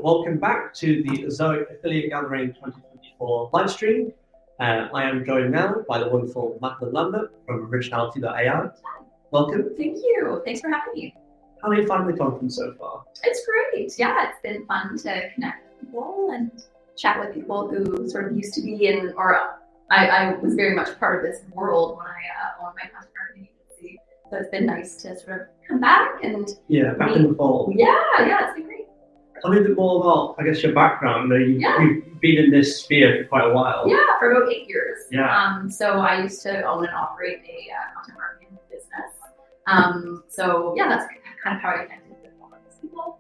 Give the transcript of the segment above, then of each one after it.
welcome back to the Ezoic Affiliate Gathering 2024 livestream. I am joined now by the wonderful Madeleine Lambert from Originality.AI. Welcome. Thank you. Thanks for having me. How are you finding the conference so far? It's great. Yeah, it's been fun to connect with people and chat with people who sort of used to be in, or I was very much part of this world when I owned my content marketing agency. So it's been nice to sort of come back and back in the fall. Yeah, it's been great. Tell me a bit more about, I guess, your background. You've been in this sphere for quite a while. Yeah, for about 8 years. Yeah. So I used to own and operate a content marketing business. So yeah, that's kind of how I connected with all of these people.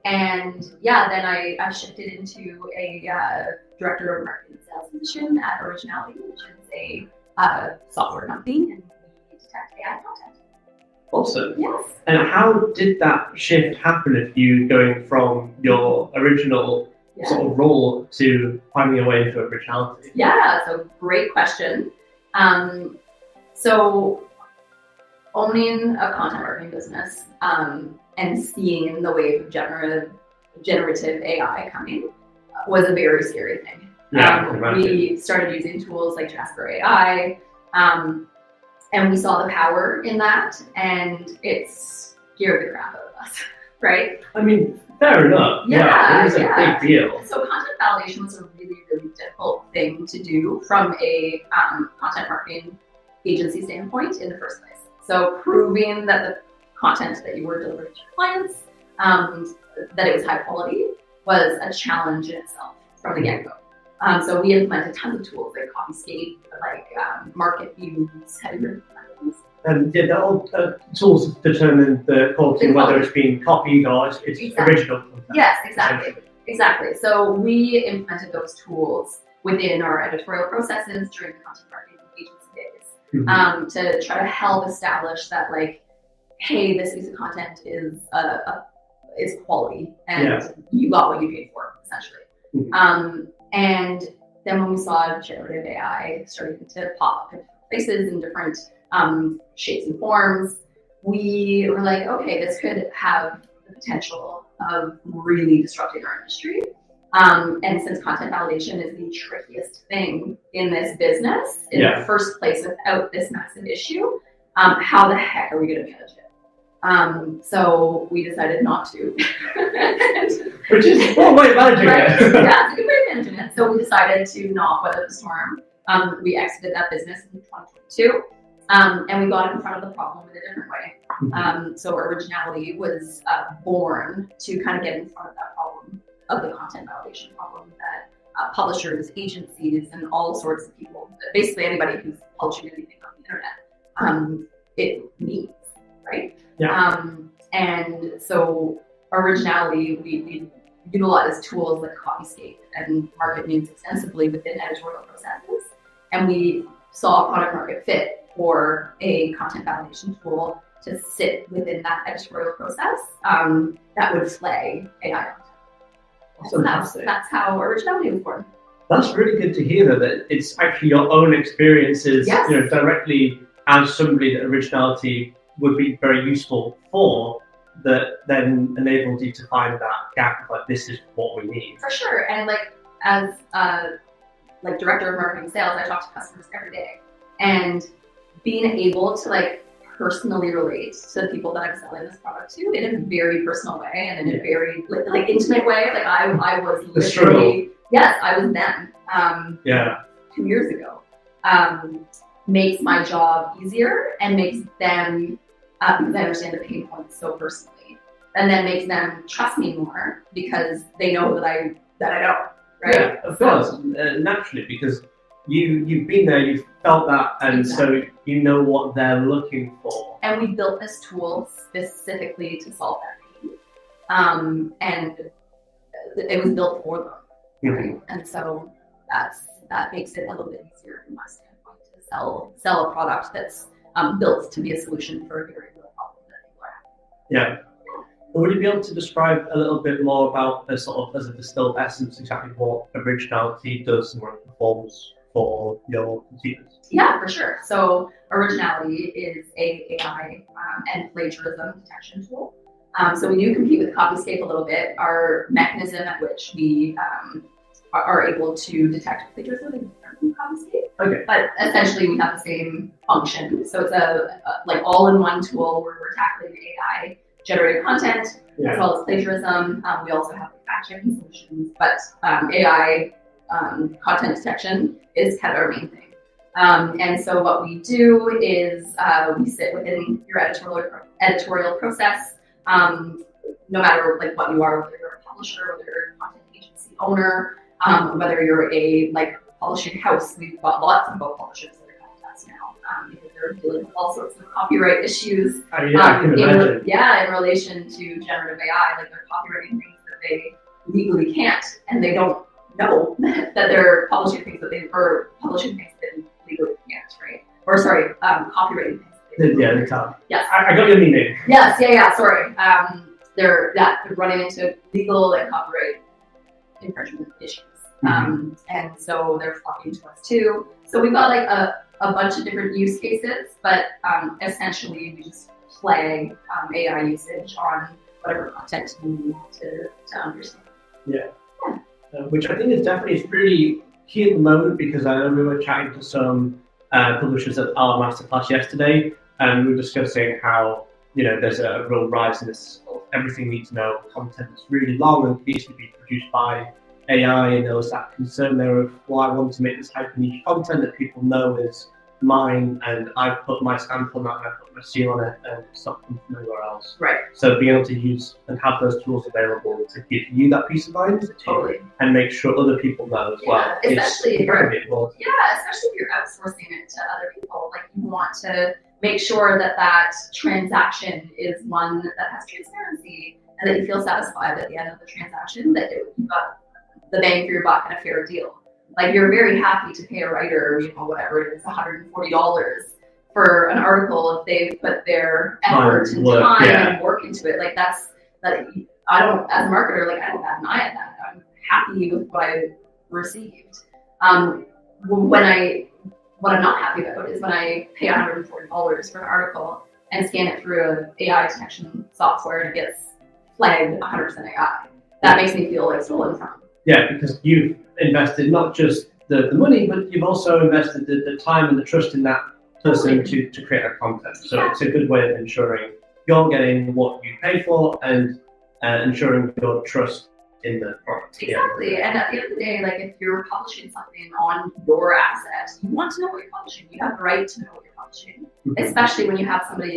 Then I shifted into a director of marketing sales position at Originality, which is a software company, and we detect AI content. Awesome. Yes. And how did that shift happen if you going from your original sort of role to finding your way into originality? Yeah, so great question. So owning a content marketing business and seeing the wave of generative AI coming was a very scary thing. We started using tools like Jasper AI, and we saw the power in that, and it scared the crap out of us, right? I mean, fair enough. Yeah, it is a big deal. So content validation was a really, really difficult thing to do from a content marketing agency standpoint in the first place. So proving that the content that you were delivering to your clients, that it was high quality, was a challenge in itself from the get-go. So we implemented tons of tools like Copyscape, like market views, header markets. And they're all tools to determine the quality, whether it's been copied or it's original content. Yes, exactly. So we implemented those tools within our editorial processes during the content marketing agency days, to try to help establish that, like, hey, this piece of content is quality, and you got what you paid for, essentially. And then when we saw generative AI starting to pop up in places in different shapes and forms, we were like, okay, this could have the potential of really disrupting our industry. And since content validation is the trickiest thing in this business, in the first place, without this massive issue, how the heck are we going to manage it? So we decided not to. Which is one way of managing it. Yeah, it's a good way of managing it. So we decided to not weather the storm. We exited that business in 2022, and we got in front of the problem in a different way. So Originality was born to kind of get in front of that problem, of the content validation problem that publishers, agencies, and all sorts of people, basically anybody who's publishing anything on the internet, it needs, right? Yeah. And so Originality, we utilize tools like Copyscape and market news extensively within editorial processes. And we saw a product market fit for a content validation tool to sit within that editorial process that would flag AI content. So that's how Originality was born. That's really good to hear, that it's actually your own experiences, directly as somebody that Originality would be very useful for, that then enabled you to find that gap of, like, this is what we need. For sure. And as director of marketing sales, I talk to customers every day, and being able to personally relate to the people that I'm selling this product to in a very personal way and in a very intimate way. I was literally, I was them 2 years ago. Makes my job easier and makes them because I understand the pain points so personally, and then makes them trust me more because they know that I know, right? Yeah, of course, naturally, because you've been there, you've felt that, and so you know what they're looking for. And we built this tool specifically to solve that pain, and it was built for them, right? And so that makes it a little bit easier from my standpoint to sell a product that's built to be a solution for a very real problem that people are having. Yeah. Would you be able to describe a little bit more about, as a distilled essence, exactly what Originality does and what it performs for your consumers? Yeah, for sure. So Originality is a AI and plagiarism detection tool. So we do compete with Copyscape a little bit. Our mechanism at which we are able to detect plagiarism is different from Copyscape. Okay. But essentially we have the same function. So it's a like all-in-one tool where we're tackling AI generated content as well as plagiarism. We also have fact-checking solutions, but AI content detection is kind of our main thing. And so what we do is we sit within your editorial process, no matter like what you are, whether you're a publisher, whether you're a content agency owner, whether you're a publishing house. We've got lots of book publishers that are coming to us now because they're dealing with all sorts of copyright isures. I can imagine. In relation to generative AI, like they're copywriting things that they legally can't, and they don't know that they're publishing things that they legally can't, right? Or sorry, copywriting things. They can't. Yes. I got your meaning. Yes, sorry. They're running into legal and copyright infringement issues. And so they're flocking to us too. So we've got like a bunch of different use cases, but essentially we just flag AI usage on whatever content you need to understand. Which I think is definitely pretty key at the moment, because I know we were chatting to some publishers at our masterclass yesterday, and we were discussing how there's a real rise in this everything needs to know content that's really long and needs to be produced by AI, and there was that concern there of, well, I want to make this hyper niche content that people know is mine, and I've put my stamp on that, and I've put my seal on it, and it's not coming from anywhere else. Right. So being able to use and have those tools available to give you that peace of mind, and make sure other people know as well. Especially if you're outsourcing it to other people, like you want to make sure that transaction is one that has transparency, and that you feel satisfied at the end of the transaction that you got the bang for your buck and a fair deal. Like you're very happy to pay a writer, whatever it is, $140 for an article if they put their effort and time and work into it. Like I don't, as a marketer, like I don't bat an eye at that. I'm happy with what I received. What I'm not happy about is when I pay $140 for an article and scan it through an AI detection software and it gets flagged 100% AI. That makes me feel like stolen from. Yeah, because you've invested not just the money, but you've also invested the time and the trust in that person to create that content. So it's a good way of ensuring you're getting what you pay for and ensuring your trust in the product. Exactly. And at the end of the day, like if you're publishing something on your asset, you want to know what you're publishing. You have the right to know what you're publishing, especially when you have but an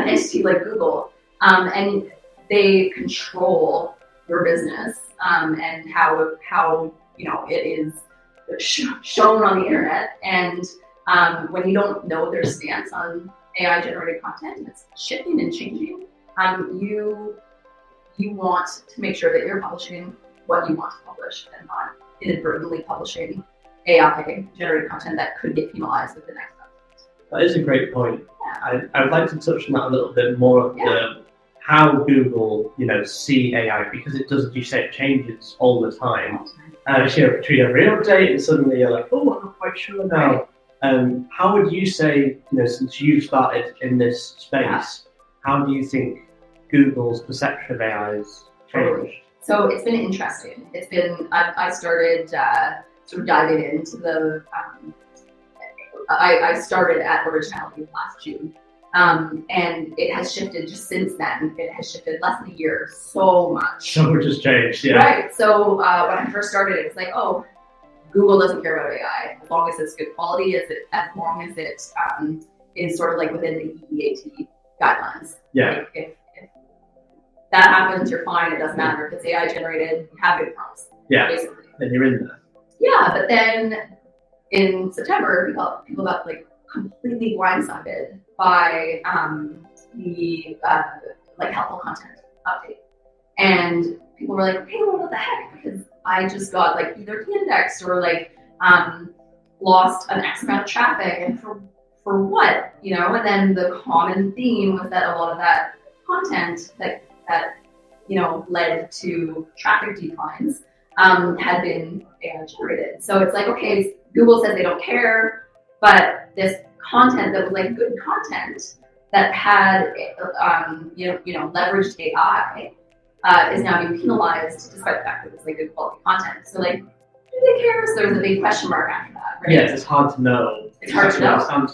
entity like Google, and they control your business, and how it is shown on the internet. And when you don't know their stance on AI generated content and it's shifting and changing, you want to make sure that you're publishing what you want to publish and not inadvertently publishing AI generated content that could get penalized with the next update. That is a great point. I would like to touch on that a little bit more, how Google, see AI, because it does, as you say, it changes all the time. Between every update, and suddenly you're like, oh, I'm not quite sure now. How would you say, since you started in this space, how do you think Google's perception of AI has changed? So it's been interesting. I started sort of diving into the, I started at Originality last June. And it has shifted just since then. It has shifted less than a year so much. So much has changed, yeah. Right. So when I first started, it was like, oh, Google doesn't care about AI as long as it's good quality, as long as it is sort of like within the EAT guidelines. Yeah. Like if that happens, you're fine. It doesn't matter if it's AI generated. You have good prompts. Yeah. Basically. Then you're in there. Yeah, but then in September, people got like completely blindsided by the helpful content update, and people were like, "Okay, well, what the heck?" Because I just got like either de-indexed or lost an X amount of traffic, and for what, And then the common theme was that a lot of that content that led to traffic declines had been AI generated. So it's like, okay, Google says they don't care, but this content that was like good content that had leveraged AI is now being penalized despite the fact that it's like good quality content. So like, do they care? So there's a big question mark after that, right? Yes, it's hard to know. It's hard to know.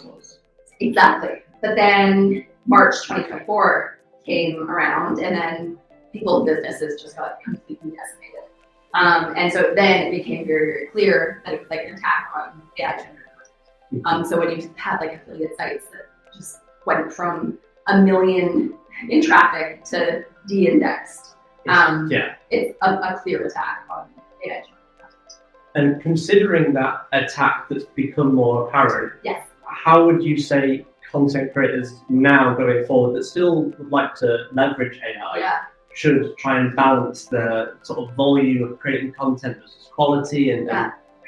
Exactly. But then March 2024 came around, and then people's businesses just got completely decimated. And so then it became very, very clear that it was like an attack on AI generated content. So when you had like affiliate sites that just went from 1 million in traffic to de-indexed, it's a clear attack on AI generated content. And considering that attack that's become more apparent, yes, how would you say content creators now going forward that still would like to leverage AI should try and balance the sort of volume of creating content versus quality and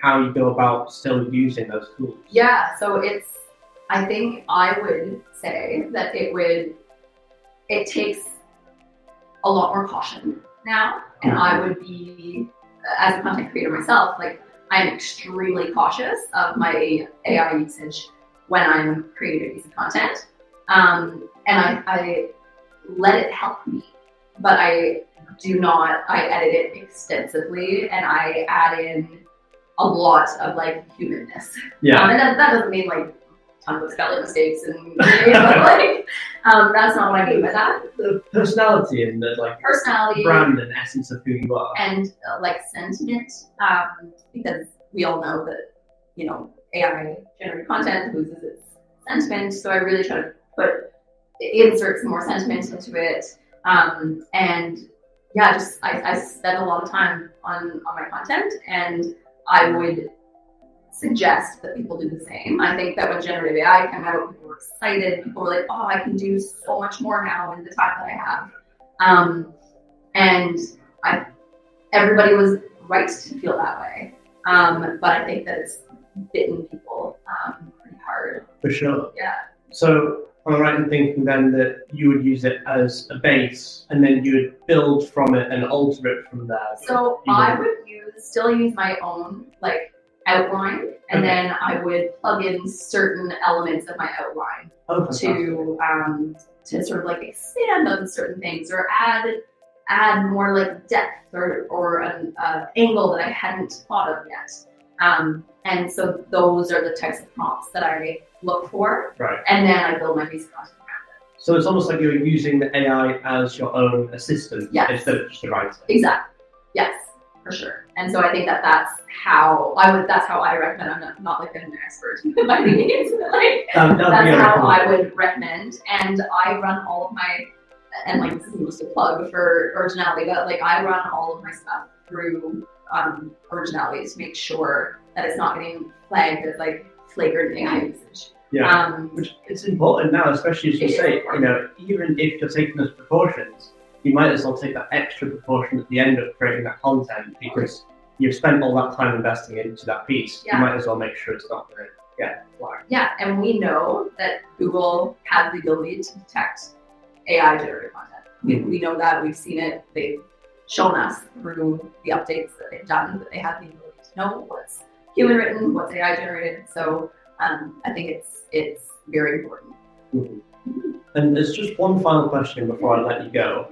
how you go about still using those tools? Yeah, so I think I would say that it takes a lot more caution now, and I would be, as a content creator myself, like I'm extremely cautious of my AI usage when I'm creating a piece of content, and I let it help me, but I edit it extensively, and I add in a lot of like humanness. Yeah. And that doesn't mean like tons of spelling mistakes and like that's not what I mean by that. The personality and the like brand and essence of who you are, and like sentiment, because we all know that AI generated content loses its sentiment. So I really try to insert some more sentiment into it. And yeah, I spend a lot of time on my content, and I would suggest that people do the same. I think that when generative AI came out, people were excited. People were like, oh, I can do so much more now in the time that I have. And everybody was right to feel that way. But I think that it's bitten people pretty hard. For sure. Yeah. So am I right in thinking then that you would use it as a base and then you would build from it and alter it from there? So I would still use my own like outline, and then I would plug in certain elements of my outline to sort of like expand on certain things or add more like depth or an angle that I hadn't thought of yet. And so those are the types of prompts that I look for, and then I build my piece of content around it. So it's almost like you're using the AI as your own assistant instead of just a writer. Exactly. Yes, for sure. And so I think that's how I recommend. I'm not like an expert by any means, but like that's how I would recommend. And I run all of my, and like this isn't just a plug for Originality, but like I run all of my stuff through Originality to make sure that it's not getting flagged as like flagrant AI usage. Yeah, which it's important now, especially as you say, even if you're taking those precautions, you might as well take that extra precaution at the end of creating that content because you've spent all that time investing into that piece. You might as well make sure it's not going to get flagged. Yeah, and we know that Google has the ability to detect AI generated content. We know that, we've seen it, they've shown us through the updates that they've done that they have the ability to know what's human written, what's AI generated. So I think it's very important. Mm-hmm. And there's just one final question before I let you go.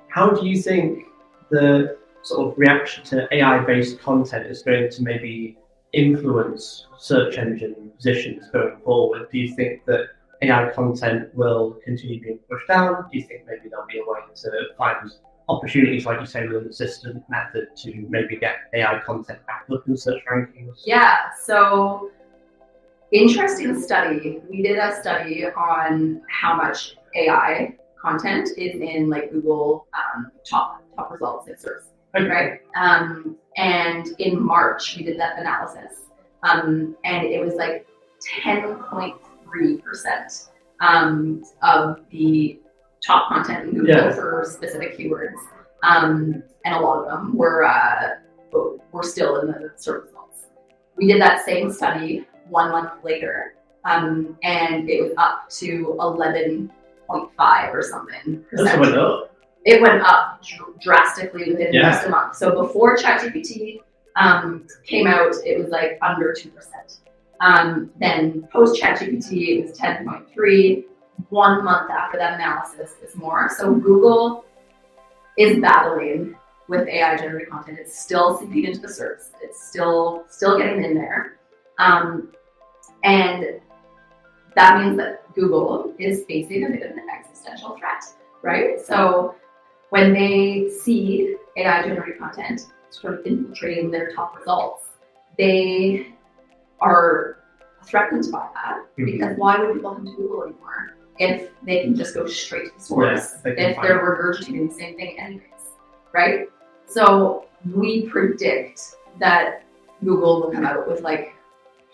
How do you think the sort of reaction to AI-based content is going to maybe influence search engine positions going forward? Do you think that AI content will continue being pushed down? Do you think maybe there'll be a way to find opportunities, like you say, with an assistant method to maybe get AI content back up in search rankings? Yeah, so interesting study. We did a study on how much AI content is in like Google top results in search, right? And in March we did that analysis, and it was like 10.3% of the top content in Google for specific keywords, and a lot of them were still in the search results. We did that same study 1 month later, and it was up to 11.5 or something. It went up drastically within just a month. So before ChatGPT came out, it was like under 2%. Then post ChatGPT, it was 10.3. 1 month after that analysis is more. So Google is battling with AI generated content. It's still seeping into the SERPs. It's still getting in there. And that means that Google is facing a bit of an existential threat, right? So when they see AI generated content sort of infiltrating their top results, they are threatened by that, because why would people come to Google anymore if they can just go straight to the source, if they're regurgitating the same thing anyways, right? So we predict that Google will come out with like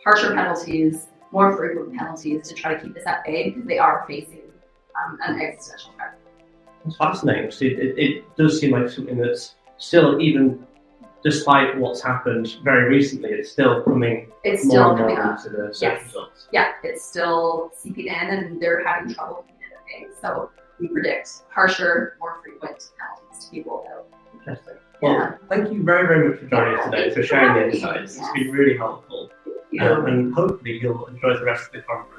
harsher penalties, more frequent penalties to try to keep this at bay, because they are facing an existential threat. It's fascinating. It does seem like something that's still, even despite what's happened very recently, it's still coming more and more into the search results. Yeah, it's still seeping in, and they're having trouble keeping it at bay. So we predict harsher, more frequent penalties to be rolled out. Interesting. Well, thank you very, very much for joining us today, for sharing the insights. It's been really helpful. And hopefully you'll enjoy the rest of the conference.